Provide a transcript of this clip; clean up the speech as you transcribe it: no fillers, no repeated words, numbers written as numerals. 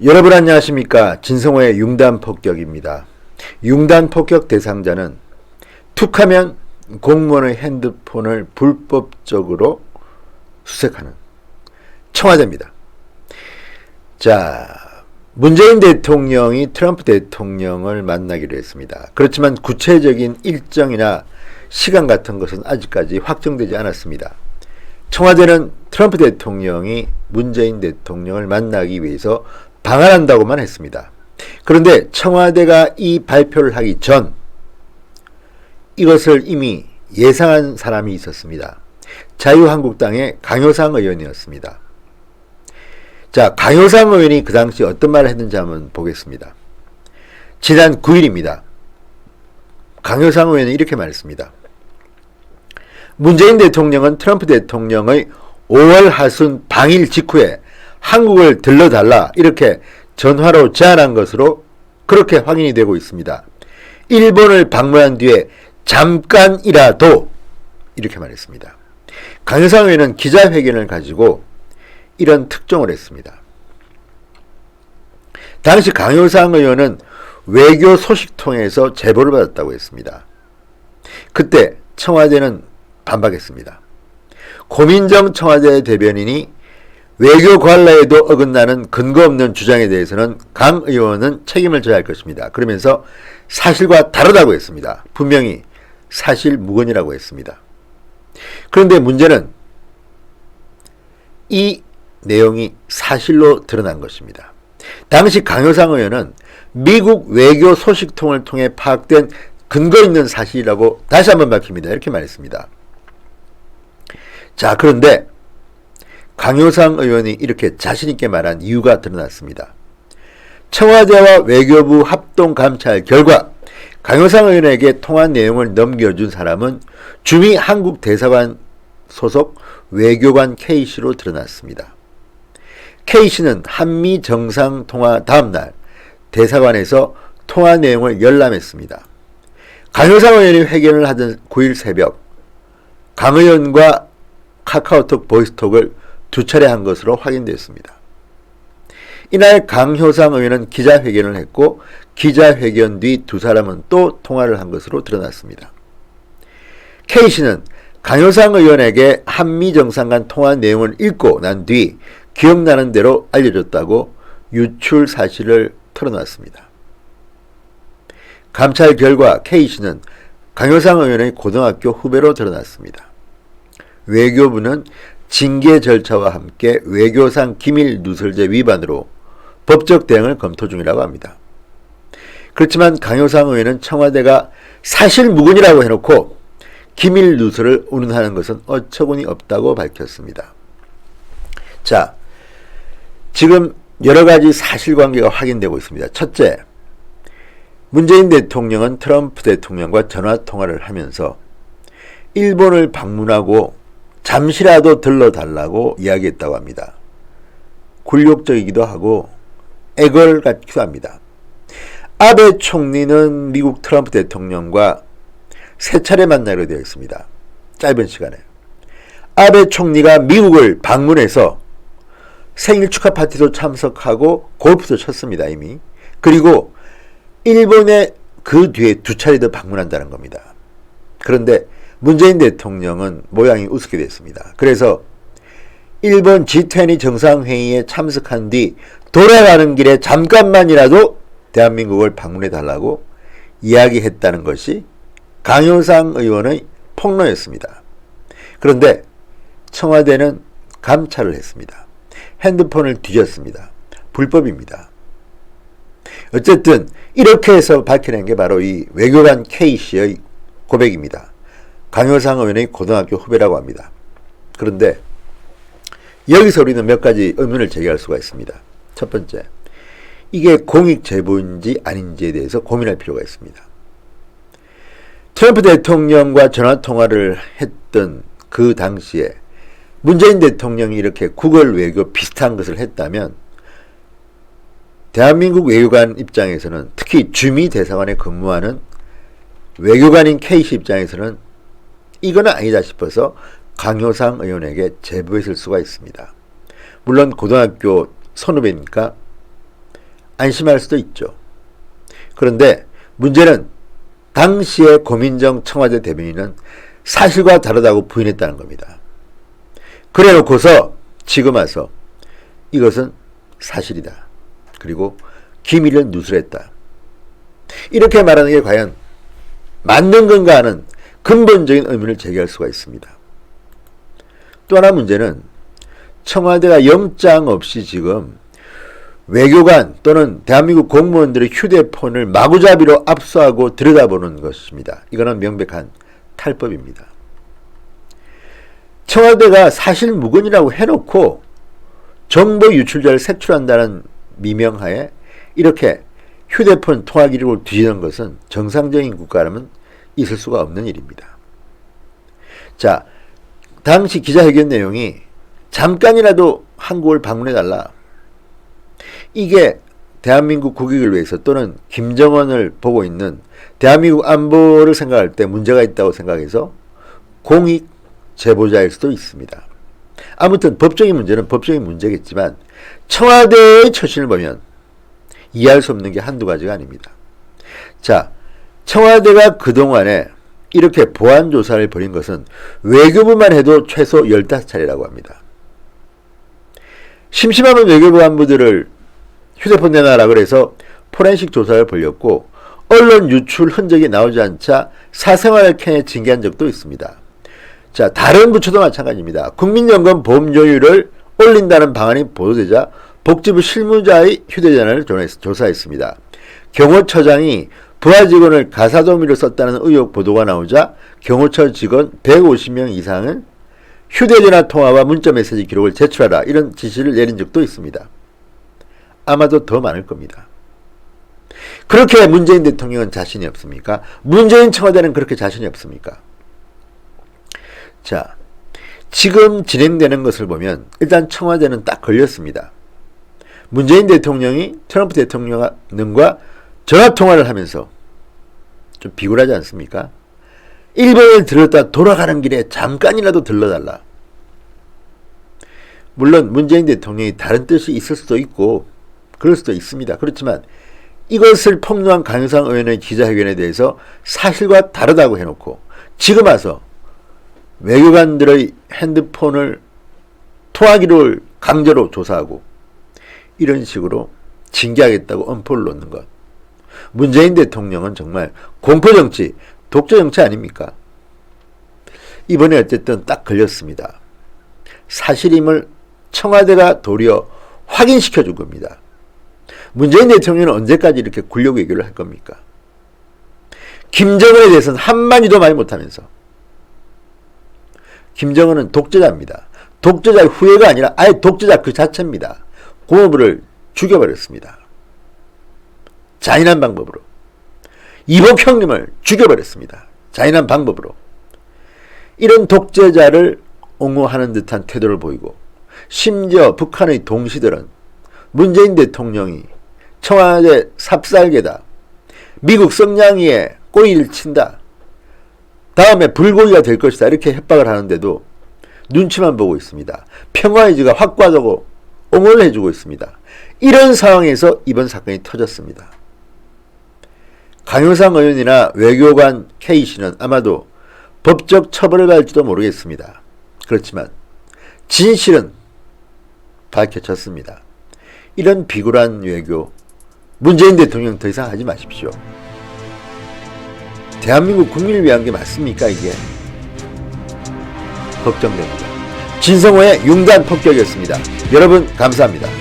여러분 안녕하십니까? 진성호의 융단폭격입니다. 융단폭격 대상자는 툭하면 공무원의 핸드폰을 불법적으로 수색하는 청와대입니다. 자, 문재인 대통령이 트럼프 대통령을 만나기로 했습니다. 그렇지만 구체적인 일정이나 시간 같은 것은 아직까지 확정되지 않았습니다. 청와대는 트럼프 대통령이 문재인 대통령을 만나기 위해서 방한한다고만 했습니다. 그런데 청와대가 이 발표를 하기 전 이것을 이미 예상한 사람이 있었습니다. 자유한국당의 강효상 의원이었습니다. 자, 강효상 의원이 그 당시 어떤 말을 했는지 한번 보겠습니다. 지난 9일입니다. 강효상 의원은 이렇게 말했습니다. 문재인 대통령은 트럼프 대통령의 5월 하순 방일 직후에 한국을 들러달라 이렇게 전화로 제안한 것으로 그렇게 확인이 되고 있습니다. 일본을 방문한 뒤에 잠깐이라도 이렇게 말했습니다. 강효상 의원은 기자회견을 가지고 이런 특종을 했습니다. 당시 강효상 의원은 외교 소식통에서 제보를 받았다고 했습니다. 그때 청와대는 반박했습니다. 고민정 청와대 대변인이 외교 관례에도 어긋나는 근거 없는 주장에 대해서는 강 의원은 책임을 져야 할 것입니다. 그러면서 사실과 다르다고 했습니다. 분명히 사실 무근이라고 했습니다. 그런데 문제는 이 내용이 사실로 드러난 것입니다. 당시 강효상 의원은 미국 외교 소식통을 통해 파악된 근거 있는 사실이라고 다시 한번 밝힙니다. 이렇게 말했습니다. 자, 그런데 강효상 의원이 이렇게 자신있게 말한 이유가 드러났습니다. 청와대와 외교부 합동감찰 결과 강효상 의원에게 통한 내용을 넘겨준 사람은 주미 한국대사관 소속 외교관 K씨로 드러났습니다. K씨는 한미 정상통화 다음날 대사관에서 통화 내용을 열람했습니다. 강효상 의원이 회견을 하던 9일 새벽 강 의원과 카카오톡 보이스톡을 두 차례 한 것으로 확인됐습니다. 이날 강효상 의원은 기자회견을 했고 기자회견 뒤 두 사람은 또 통화를 한 것으로 드러났습니다. K씨는 강효상 의원에게 한미 정상 간 통화 내용을 읽고 난 뒤 기억나는 대로 알려줬다고 유출 사실을 털어놨습니다. 감찰 결과 K씨는 강효상 의원의 고등학교 후배로 드러났습니다. 외교부는 징계 절차와 함께 외교상 기밀 누설죄 위반으로 법적 대응을 검토 중이라고 합니다. 그렇지만 강효상 의원은 청와대가 사실 무근이라고 해놓고 기밀 누설을 운운하는 것은 어처구니 없다고 밝혔습니다. 자, 지금 여러 가지 사실관계가 확인되고 있습니다. 첫째, 문재인 대통령은 트럼프 대통령과 전화통화를 하면서 일본을 방문하고 잠시라도 들러달라고 이야기했다고 합니다. 굴욕적이기도 하고 애걸 같기도 합니다. 아베 총리는 미국 트럼프 대통령과 세 차례 만나기로 되어 있습니다. 짧은 시간에. 아베 총리가 미국을 방문해서 생일 축하 파티도 참석하고 골프도 쳤습니다. 이미. 그리고 일본에 그 뒤에 두 차례 더 방문한다는 겁니다. 그런데 문재인 대통령은 모양이 우습게 됐습니다. 그래서 일본 G20 정상회의에 참석한 뒤 돌아가는 길에 잠깐만이라도 대한민국을 방문해달라고 이야기했다는 것이 강효상 의원의 폭로였습니다. 그런데 청와대는 감찰을 했습니다. 핸드폰을 뒤졌습니다. 불법입니다. 어쨌든 이렇게 해서 밝혀낸 게 바로 이 외교관 K씨의 고백입니다. 강효상 의원의 고등학교 후배라고 합니다. 그런데 여기서 우리는 몇 가지 의문을 제기할 수가 있습니다. 첫 번째, 이게 공익 제보인지 아닌지에 대해서 고민할 필요가 있습니다. 트럼프 대통령과 전화통화를 했던 그 당시에 문재인 대통령이 이렇게 구걸 외교 비슷한 것을 했다면 대한민국 외교관 입장에서는, 특히 주미 대사관에 근무하는 외교관인 K씨 입장에서는 이건 아니다 싶어서 강효상 의원에게 제보했을 수가 있습니다. 물론 고등학교 선후배니까 안심할 수도 있죠. 그런데 문제는 당시의 고민정 청와대 대변인은 사실과 다르다고 부인했다는 겁니다. 그래 놓고서 지금 와서 이것은 사실이다. 그리고 기밀을 누설했다. 이렇게 말하는 게 과연 맞는 건가 하는 근본적인 의문을 제기할 수가 있습니다. 또 하나 문제는 청와대가 영장 없이 지금 외교관 또는 대한민국 공무원들의 휴대폰을 마구잡이로 압수하고 들여다보는 것입니다. 이거는 명백한 탈법입니다. 청와대가 사실 무근이라고 해놓고 정보 유출자를 색출한다는 미명하에 이렇게 휴대폰 통화 기록을 뒤지는 것은 정상적인 국가라면 있을 수가 없는 일입니다. 자, 당시 기자회견 내용이 잠깐이라도 한국을 방문해달라. 이게 대한민국 국익을 위해서 또는 김정은을 보고 있는 대한민국 안보를 생각할 때 문제가 있다고 생각해서 공익 제보자일 수도 있습니다. 아무튼 법적인 문제는 법적인 문제겠지만 청와대의 처신을 보면 이해할 수 없는 게 한두 가지가 아닙니다. 자, 청와대가 그동안에 이렇게 보안 조사를 벌인 것은 외교부만 해도 최소 15차례라고 합니다. 심심하면 외교부 안부들을 휴대폰 내놔라 그래서 포렌식 조사를 벌였고 언론 유출 흔적이 나오지 않자 사생활을 캔에 징계한 적도 있습니다. 자, 다른 부처도 마찬가지입니다. 국민연금 보험료율을 올린다는 방안이 보도되자 복지부 실무자의 휴대전화를 조사했습니다. 경호처장이 부하 직원을 가사도우미로 썼다는 의혹 보도가 나오자 경호처 직원 150명 이상은 휴대전화 통화와 문자메시지 기록을 제출하라 이런 지시를 내린 적도 있습니다. 아마도 더 많을 겁니다. 그렇게 문재인 대통령은 자신이 없습니까? 문재인 청와대는 그렇게 자신이 없습니까? 자, 지금 진행되는 것을 보면 일단 청와대는 딱 걸렸습니다. 문재인 대통령이 트럼프 대통령과 전화통화를 하면서 좀 비굴하지 않습니까? 일본에 들렀다 돌아가는 길에 잠깐이라도 들러달라. 물론 문재인 대통령이 다른 뜻이 있을 수도 있고 그럴 수도 있습니다. 그렇지만 이것을 폭로한 강효상 의원의 기자회견에 대해서 사실과 다르다고 해놓고 지금 와서 외교관들의 핸드폰을 통화기록을 강제로 조사하고 이런 식으로 징계하겠다고 엄포를 놓는 것. 문재인 대통령은 정말 공포정치, 독재정치 아닙니까? 이번에 어쨌든 딱 걸렸습니다. 사실임을 청와대가 도리어 확인시켜 준 겁니다. 문재인 대통령은 언제까지 이렇게 굴욕 외교를 할 겁니까? 김정은에 대해서는 한마디도 말 못하면서 김정은은 독재자입니다. 독재자의 후예가 아니라 아예 독재자 그 자체입니다. 고모부를 죽여버렸습니다. 잔인한 방법으로. 이복 형님을 죽여버렸습니다. 잔인한 방법으로. 이런 독재자를 옹호하는 듯한 태도를 보이고 심지어 북한의 동시들은 문재인 대통령이 청와대 삽살개다. 미국 성냥이에 꼬리를 친다. 다음에 불고기가 될 것이다. 이렇게 협박을 하는데도 눈치만 보고 있습니다. 평화의지가 확고하다고 옹호를 해주고 있습니다. 이런 상황에서 이번 사건이 터졌습니다. 강효상 의원이나 외교관 K씨는 아마도 법적 처벌을 받을지도 모르겠습니다. 그렇지만 진실은 밝혀졌습니다. 이런 비굴한 외교 문재인 대통령 더 이상 하지 마십시오. 대한민국 국민을 위한 게 맞습니까 이게? 걱정됩니다. 진성호의 융단 폭격이었습니다. 여러분 감사합니다.